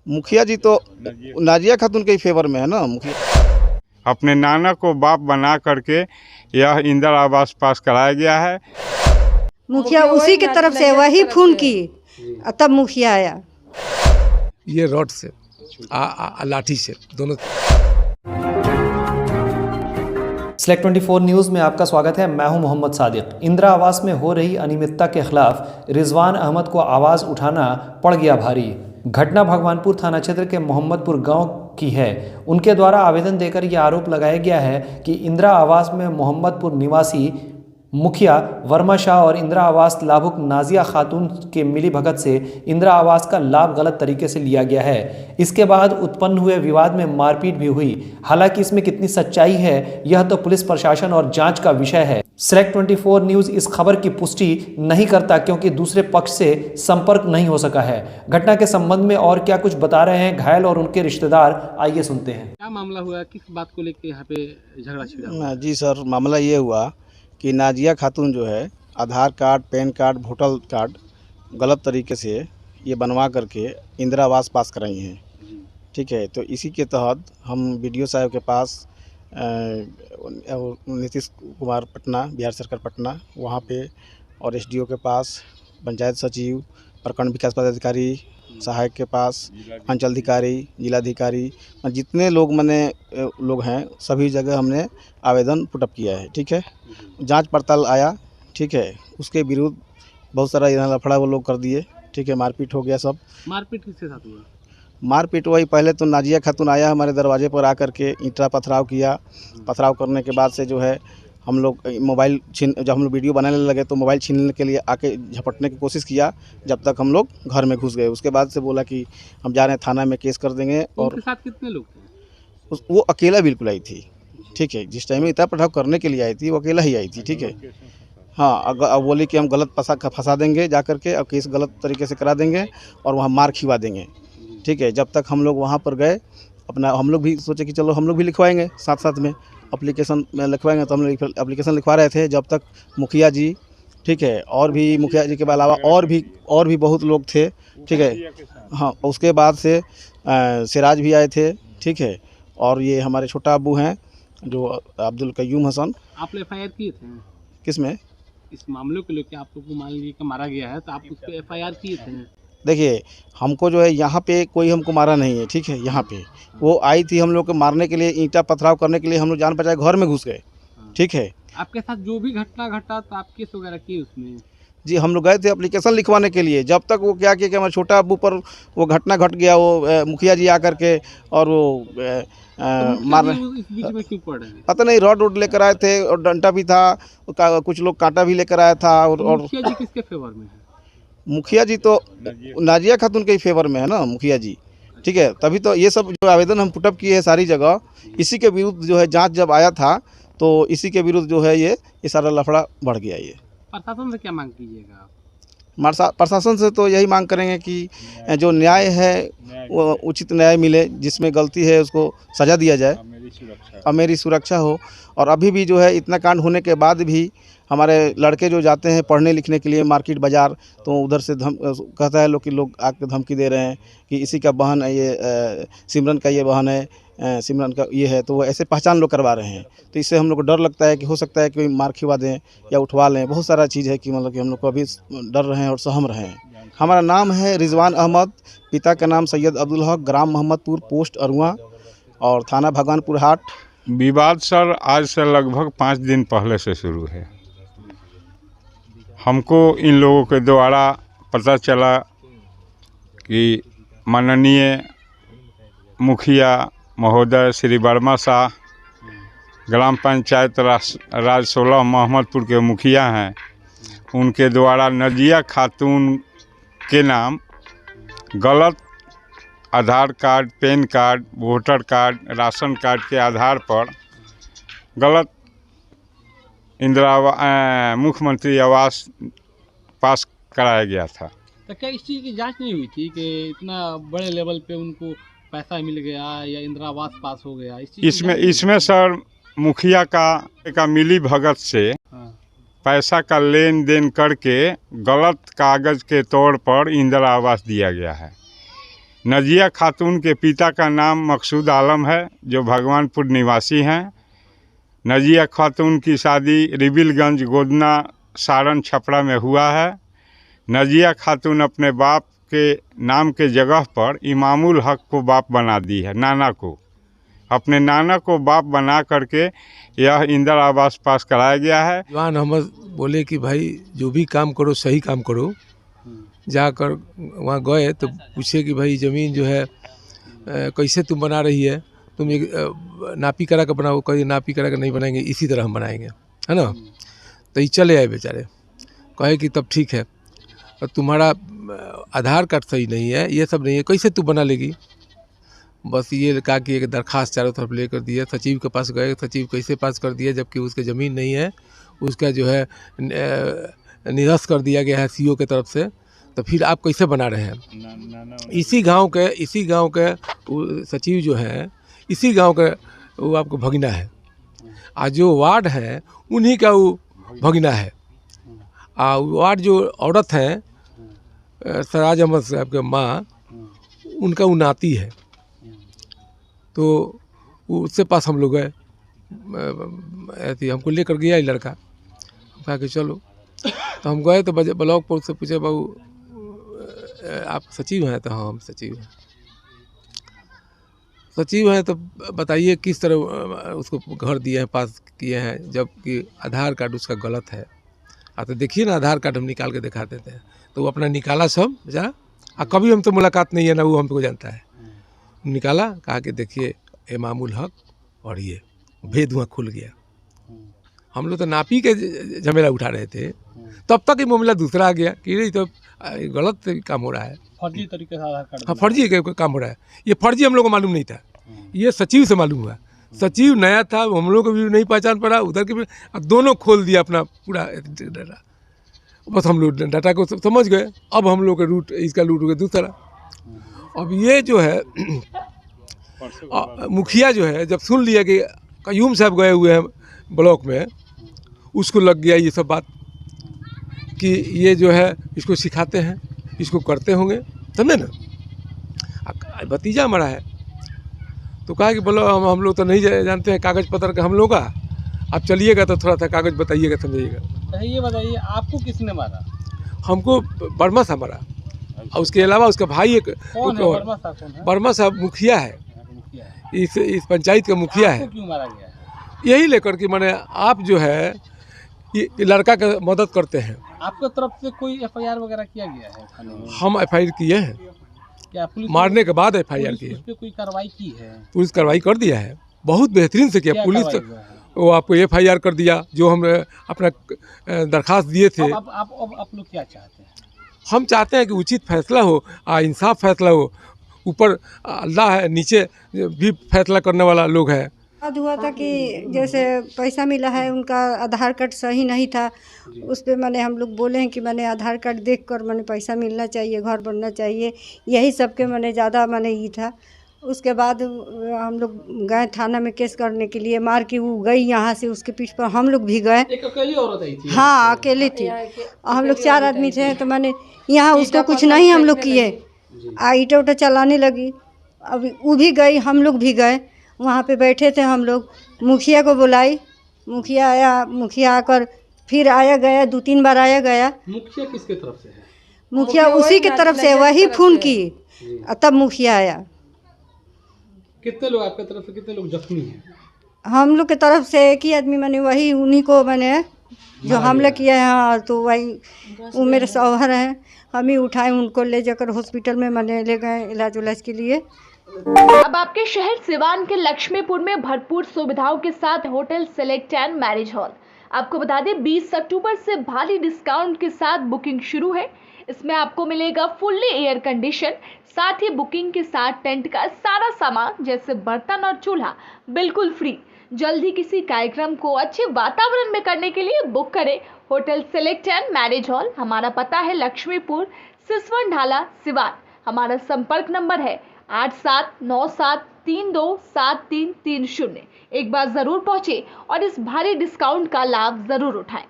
मुखिया जी तो नाजिया खातून के ही फेवर में है ना। मुखिया अपने नाना को बाप बना करके यह इंदिरा आवास पास कराया गया है। मुखिया उसी की तरफ से वही फोन की तब मुखिया आया। ये रॉड से लाठी से दोनों। Select 24 न्यूज़ में आपका स्वागत है। मैं हूं मोहम्मद सादिक। इंदिरा आवास में हो रही अनियमितता के खिलाफ रिजवान अहमद को आवाज़ उठाना पड़ गया भारी। घटना भगवानपुर थाना क्षेत्र के मोहम्मदपुर गांव की है। उनके द्वारा आवेदन देकर यह आरोप लगाया गया है कि इंदिरा आवास में मोहम्मदपुर निवासी मुखिया वर्मा शाह और इंदिरा आवास लाभुक नाजिया खातून के मिलीभगत से इंदिरा आवास का लाभ गलत तरीके से लिया गया है। इसके बाद उत्पन्न हुए विवाद में मारपीट भी हुई। हालांकि इसमें कितनी सच्चाई है यह तो पुलिस प्रशासन और जांच का विषय है। Select 24 न्यूज़ इस खबर की पुष्टि नहीं करता क्योंकि दूसरे पक्ष से संपर्क नहीं हो सका है। घटना के संबंध में और क्या कुछ बता रहे हैं घायल और उनके रिश्तेदार, आइए सुनते हैं। क्या मामला हुआ, किस बात को लेकर यहाँ पे झगड़ा छिड़ा? जी सर, मामला ये हुआ कि नाजिया खातून जो है Aadhaar card, PAN card, voter card गलत तरीके से ये बनवा करके इंदिरा आवास पास कराई हैं। ठीक है, तो इसी के तहत हम बीडीओ साहब के पास नीतीश कुमार पटना, बिहार सरकार पटना, वहाँ पे और एसडीओ के पास, पंचायत सचिव, प्रखंड विकास पदाधिकारी, सहायक के पास, अंचलाधिकारी, जिलाधिकारी, जितने लोग लोग हैं सभी जगह हमने आवेदन पुटअप किया है। ठीक है, जांच पड़ताल आया। ठीक है, उसके विरुद्ध बहुत सारा इधर लफड़ा वो लोग कर दिए। ठीक है, मारपीट हो गया। सब मारपीट किसके साथ हुआ? मारपीट वही पहले तो नाजिया खातून आया हमारे दरवाजे पर आकर के ईंटा पथराव किया। पथराव करने के बाद से जो है हम लोग मोबाइल जब हम लोग वीडियो बनाने लगे तो मोबाइल छीनने के लिए आके झपटने की कोशिश किया, जब तक हम लोग घर में घुस गए। उसके बाद से बोला कि हम जा रहे हैं थाना में केस कर देंगे। और उनके साथ कितने लोग थे? वो अकेला बिल्कुल आई थी। ठीक है, जिस टाइम में इतना पथराव करने के लिए आई थी वो अकेला ही आई थी। ठीक है, हाँ, अब बोली कि हम गलत फंसा देंगे जा करके, अब केस गलत तरीके से करा देंगे और वहाँ मार खिवा देंगे। ठीक है, जब तक हम लोग वहाँ पर गए अपना, हम लोग भी सोचे कि चलो हम लोग भी लिखवाएंगे, साथ साथ में एप्लीकेशन में लिखवाएंगे। तो हम लोग एप्लीकेशन लिखवा रहे थे जब तक मुखिया जी, ठीक है, और भी मुखिया जी के अलावा और भी बहुत लोग थे। ठीक है, हाँ, उसके बाद से सिराज भी आए थे। ठीक है, और ये हमारे छोटा अब्बू हैं जो अब्दुल कयूम हसन। आपने एफआईआर किए थे किस में? इस मामले को लेकर? आप लोग को मान लीजिए कि मारा गया है तो आप उस पर एफआईआर किए थे? देखिए, हमको जो है यहाँ पे कोई हमको मारा नहीं है। ठीक है, यहाँ पे वो आई थी हम लोग को मारने के लिए, ईंटा पथराव करने के लिए। हम लोग जान बचाए घर में घुस गए। ठीक है, आपके साथ जो भी घटना घटा तो आप केस वगैरह किए उसमें? जी, हम लोग गए थे एप्लीकेशन लिखवाने के लिए। जब तक वो क्या किया कि हमारे छोटा अब्बू पर वो घटना घट गया, वो मुखिया जी आकर के और वो मार इस बीच में क्यों पड़ रहे हैं? पता नहीं, रॉड लेकर आए थे और डंडा भी था, कुछ लोग कांटा भी लेकर आया था। और मुखिया जी किसके फेवर में है? मुखिया जी तो नाजिया खातून के ही फेवर में है ना, मुखिया जी। ठीक है, तभी तो ये सब जो आवेदन हम पुटअप किए हैं सारी जगह, इसी के विरुद्ध जो है जांच जब आया था तो इसी के विरुद्ध जो है ये सारा लफड़ा बढ़ गया। ये प्रशासन से क्या मांग कीजिएगा आप? प्रशासन से तो यही मांग करेंगे कि जो न्याय है वो उचित न्याय मिले, जिसमें गलती है उसको सज़ा दिया जाए और मेरी सुरक्षा हो। और अभी भी जो है इतना कांड होने के बाद भी हमारे लड़के जो जाते हैं पढ़ने लिखने के लिए मार्केट बाज़ार, तो उधर से कहता है लोग कि लोग आके धमकी दे रहे हैं कि इसी का बहन है ये, सिमरन का ये बहन है, सिमरन का ये है, तो वो ऐसे पहचान लोग करवा रहे हैं। तो इससे हम लोग को डर लगता है कि हो सकता है कि मार खिवा दें या उठवा लें। बहुत सारा चीज़ है कि मतलब कि हम लोग को अभी डर रहे हैं और सहम रहे हैं। हमारा नाम है रिजवान अहमद, पिता का नाम सैयद अब्दुल हक, ग्राम मोहम्मदपुर, पोस्ट अरुआ और थाना भगवानपुर हाट। विवाद सर आज से लगभग 5 दिन पहले से शुरू है। हमको इन लोगों के द्वारा पता चला कि माननीय मुखिया महोदय श्री वर्मा शाह, ग्राम पंचायत राज 16 मोहम्मदपुर के मुखिया हैं, उनके द्वारा नाजिया खातून के नाम गलत Aadhaar card, PAN card, voter card, ration card के आधार पर गलत मुख्यमंत्री आवास पास कराया गया था। तो क्या इस चीज़ की जांच नहीं हुई थी कि इतना बड़े लेवल पे उनको पैसा मिल गया या इंदिरा आवास पास हो गया? इसमें सर मुखिया का मिली भगत से पैसा का लेन देन करके गलत कागज़ के तौर पर इंदिरा आवास दिया गया है। नजिया खातून के पिता का नाम मकसूद आलम है, जो भगवानपुर निवासी हैं। नजिया खातून की शादी रिबिलगंज, गोदना, सारण, छपरा में हुआ है। नजिया खातून अपने बाप के नाम के जगह पर इमामुल हक को बाप बना दी है, नाना को। अपने नाना को बाप बना करके यह इंदिरा आवास पास कराया गया है। रिजवान अहमद बोले कि भाई जो भी काम करो सही काम करो। जाकर वहाँ गए तो पूछे कि भाई ज़मीन जो है कैसे तुम बना रही है, तुम एक नापी करा कर बनाओ। कहीं नापी करा कर नहीं बनाएंगे, इसी तरह हम बनाएंगे, है ना। तो ये चले आए बेचारे, कहे कि तब ठीक है, और तुम्हारा आधार कार्ड सही नहीं है, ये सब नहीं है, कैसे तू बना लेगी। बस ये कहा कि एक दरख्वास्त चारों तरफ लेकर दिया, सचिव के पास गए, सचिव कैसे पास कर दिया जबकि उसके ज़मीन नहीं है, उसका जो है निरस्त कर दिया गया है सीओ की तरफ से। तो फिर आप कैसे बना रहे हैं। इसी गांव के सचिव जो है, इसी गांव के वो आपको भगना है, और जो वार्ड है उन्हीं का वो भगना है। वार्ड जो औरत हैं सराज अहमद साहब के माँ, उनका वो नाती है। तो उससे पास हम लोग गए, ऐसे हमको लेकर गया ही लड़का, कहा कि चलो। तो हम गए तो ब्लॉक पर उससे पूछे, बाबू आप सचिव हैं? तो हाँ हम सचिव हैं। सचिव हैं तो बताइए किस तरह उसको घर दिए हैं, पास किए हैं, जबकि आधार कार्ड उसका गलत है। तो देखिए ना, आधार कार्ड हम निकाल के दिखा देते हैं। तो वो अपना निकाला सब बेचारा, कभी हमसे मुलाकात नहीं है ना वो हमको जानता है। निकाला, कहा कि देखिए इमामुल हक, और ये भेद वहाँ खुल गया। हम लोग तो नापी के झमेला उठा रहे थे, तब तक ये मामला दूसरा आ गया कि नहीं तो गलत काम हो रहा है, फर्जी तरीके से आधार कार्ड। हाँ फर्जी काम हो रहा है। ये फर्जी हम लोग को मालूम नहीं था, ये सचिव से मालूम हुआ। सचिव नया था, हम लोग को भी नहीं पहचान पड़ा, उधर के भी दोनों खोल दिया अपना पूरा डाटा। बस हम लोग डाटा को समझ गए। अब हम लोग का रूट, इसका रूट हो गया दूसरा। अब ये जो है मुखिया जो है, जब सुन लिया कि कयूम साहब गए हुए हैं ब्लॉक में, उसको लग गया ये सब बात कि ये जो है इसको सिखाते हैं, इसको करते होंगे, समझे ना। भतीजा हमारा है, तो कहा कि बोलो हम लोग तो नहीं जानते हैं कागज़ पत्र का हम लोग का, आप चलिएगा तो थोड़ा सा कागज़ बताइएगा, समझिएगा। ये बताइए आपको किसने मारा? हमको वर्मा साहब मारा, और उसके अलावा उसका भाई एक वर्मा साहब मुखिया है, इस पंचायत का मुखिया है। क्यों मारा गया? यही लेकर कि माने आप जो है ये लड़का का मदद करते हैं। आपके तरफ से कोई एफआईआर वगैरह किया गया है थाने में? हम एफआईआर किए हैं, क्या पुलिस मारने के बाद एफआईआर किए। उस पे कोई कार्रवाई की है? पुलिस कार्रवाई कर दिया है, बहुत बेहतरीन से किया पुलिस। वो आपको एफआईआर कर दिया, जो हम अपना दरख्वास्त दिए थे। अब आप लोग क्या चाहते हैं? हम चाहते हैं कि उचित फैसला हो, इंसाफ फैसला हो। ऊपर अल्लाह है, नीचे भी फैसला करने वाला लोग है। बात हुआ था कि जैसे पैसा मिला है, उनका आधार कार्ड सही नहीं था, उस पर मैंने हम लोग बोले हैं कि मैंने आधार कार्ड देखकर मैंने पैसा मिलना चाहिए, घर बनना चाहिए, यही सब के मैंने ज़्यादा मैंने ये था। उसके बाद हम लोग गए थाना में केस करने के लिए, मार के वो गई यहाँ से, उसके पीठ पर हम लोग भी गए। एक अकेली औरत आई थी? हाँ अकेली थी, हम लोग 4 आदमी थे। तो मैंने यहाँ उसको कुछ नहीं हम लोग किए, ईटा उटा चलाने लगी। अब वो भी गई, हम लोग भी गए, वहाँ पे बैठे थे हम लोग। मुखिया को बुलाई, मुखिया आया, मुखिया आकर फिर आया गया, 2-3 बार आया गया। मुखिया किसके तरफ से है? मुखिया उसी की तरफ से, वही फोन की, तब मुखिया आया। कितने लोग आपके तरफ से, कितने लोग जख्मी हैं? हम लोग की तरफ से एक ही आदमी, मैंने वही उन्हीं को मैंने जो हमला किया है। हाँ, तो वही वो मेरे शौहर हैं, हम ही उठाए, उनको ले जाकर हॉस्पिटल में मैंने ले गए इलाज के लिए। अब आपके शहर सिवान के लक्ष्मीपुर में भरपूर सुविधाओं के साथ hotel select and marriage hall. आपको बता दें 20 अक्टूबर से भारी डिस्काउंट के साथ बुकिंग शुरू है। इसमें आपको मिलेगा फुल्ली एयर कंडीशन, साथ ही बुकिंग के साथ टेंट का सारा सामान जैसे बर्तन और चूल्हा बिल्कुल फ्री। जल्द ही किसी कार्यक्रम को अच्छे वातावरण में करने के लिए बुक करें hotel select and marriage hall. हमारा पता है लक्ष्मीपुर, सिसवन ढाला, सिवान। हमारा संपर्क नंबर है 8797327330। एक बार जरूर पहुंचे और इस भारी डिस्काउंट का लाभ जरूर उठाएं।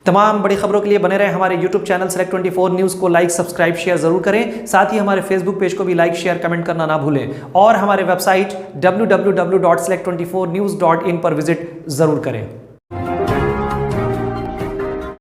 तमाम बड़ी खबरों के लिए बने रहे हमारे YouTube चैनल Select 24 न्यूज़ को लाइक, सब्सक्राइब, शेयर ज़रूर करें। साथ ही हमारे Facebook पेज को भी लाइक, शेयर, कमेंट करना ना भूलें और हमारे वेबसाइट www.select24news.in पर विजिट ज़रूर करें।